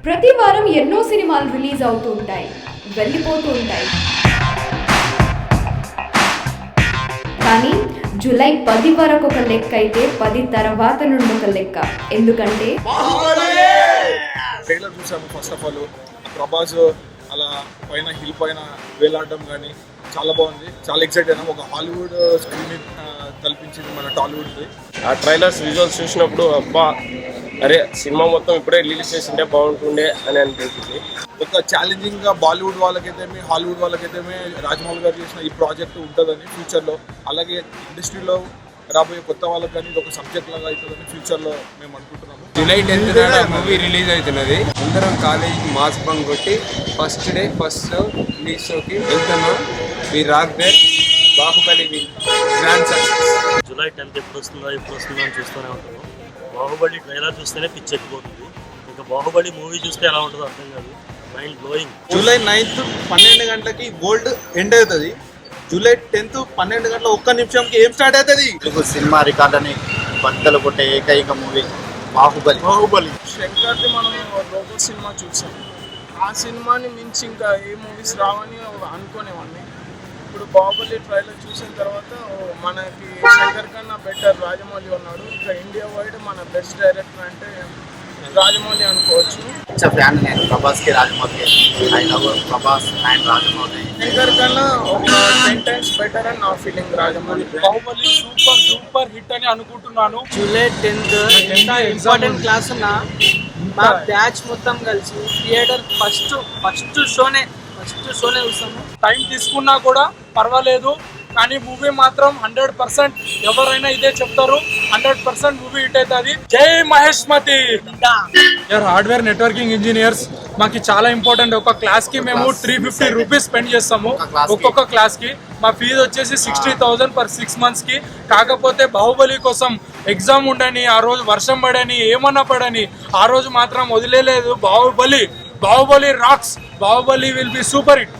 ప్రతి వారం ఎన్నో సినిమాలు రిలీజ్ అవుతూ ఉంటాయి, వెళ్ళిపోతూ ఉంటాయి. కానీ జూలై 10 వరకు ఒక లెక్క అయితే 10 తర్వాత నుండి ఒక లెక్క. ఎందుకంటే ట్రైలర్ చూసాము. ఫస్ట్ ఆఫ్ ఆల్ ప్రభాస్ అలా పైన హిల్ పైన వేలాడడం కానీ చాలా బాగుంది. చాలా ఎక్సైట్ అయినా. ఒక హాలీవుడ్ స్క్రీన్ కల్పించింది మన టాలీవుడ్ది. ఆ ట్రైలర్స్ విజువల్స్ చూసినప్పుడు అబ్బా అరే సినిమా మొత్తం ఇప్పుడే రిలీజ్ చేసింటే బాగుంటుండే అని అనిపించింది. ఒక ఛాలెంజింగ్గా బాలీవుడ్ వాళ్ళకైతేమి హాలీవుడ్ వాళ్ళకైతేమి రాజమౌళి గారు చేసిన ఈ ప్రాజెక్ట్ ఉంటుందని ఫ్యూచర్లో, అలాగే ఇండస్ట్రీలో రాబోయే కొత్త వాళ్ళకి కానీ ఇది ఒక సబ్జెక్ట్ లాగా అవుతుందని ఫ్యూచర్లో మేము అనుకుంటున్నాము. జూలై 10th మూవీ రిలీజ్ అవుతున్నది. అందరం కాలేజీకి మాస్ బంక్ కొట్టి ఫస్ట్ డే ఫస్ట్ రిలీజ్ షోకి వెళ్తున్నాం. We rock there Baahubali grand success. July 10th ఎప్పుడు వస్తుందో అని చూస్తూనే ఉంటాము. బాహుబలి ట్రైలర్ చూస్తేనే పిచ్చెక్కిపోతుంది. ఇంకా బాహుబలి మూవీ చూస్తే ఎలా ఉంటుందో అర్థం కాదు. Mind blowing. జూలై 9th 12 గంటలకి గోల్డ్ ఎండ్ అవుతుంది. జూలై 10th 12 గంటల 1 నిమిషంకి ఏం స్టార్ట్ అవుతుంది? సినిమా రికార్డుని బద్దలు కొట్టే ఏకైక మూవీ బాహుబలి. శంకర్ది మనం రోబో సినిమా చూసాం. ఆ సినిమాని మించి ఇంకా ఏ మూవీస్ రావని అనుకునేవాడిని. ఇప్పుడు బాహుబలి ట్రైలర్ చూసిన తర్వాత మనకి శంకర్ కన్నా బెటర్ రాజమౌళి ఉన్నాడు. ఇంకా ఇండియా వైడ్ మన బెస్ట్ డైరెక్టర్ అంటే రాజమౌళి అనుకోవచ్చు. ఫ్యాన్ నేను ప్రభాస్కి, రాజమౌళికి. I love Prabhas and Rajamouli. Shankar కన్నా ఒక 10 times బెటర్ అని నా feeling Rajamouli. Baahubali super hit అని అనుకుంటున్నాను. జూలై 10th ఇంపార్టెంట్ క్లాస్ ఉన్నా మా బ్యాచ్ మొత్తం కలిసి థియేటర్ ఫస్ట్ షోనే చూస్తాము. టైం తీసుకున్నా కూడా పర్వాలేదు, కానీ మూవీ మాత్రం 100% ఎవరైనా ఇదే చెప్తారు. 100% మూవీ హిట్ అవుతుంది. జై మహేష్మతి. హార్డ్వేర్ నెట్వర్కింగ్ ఇంజనీర్స్ మాకు చాలా ఇంపార్టెంట్. ఒక క్లాస్ కి మేము 350 రూపీస్ స్పెండ్ చేస్తాము ఒక్కొక్క క్లాస్ కి. మా ఫీజు వచ్చేసి 60,000 per 6 months కి. కాకపోతే బాహుబలి కోసం ఎగ్జామ్ ఉండని, ఆ రోజు వర్షం పడని, ఏమన్నా పడని, ఆ రోజు మాత్రం వదిలేదు. Baahubali rocks. Baahubali will be super hit.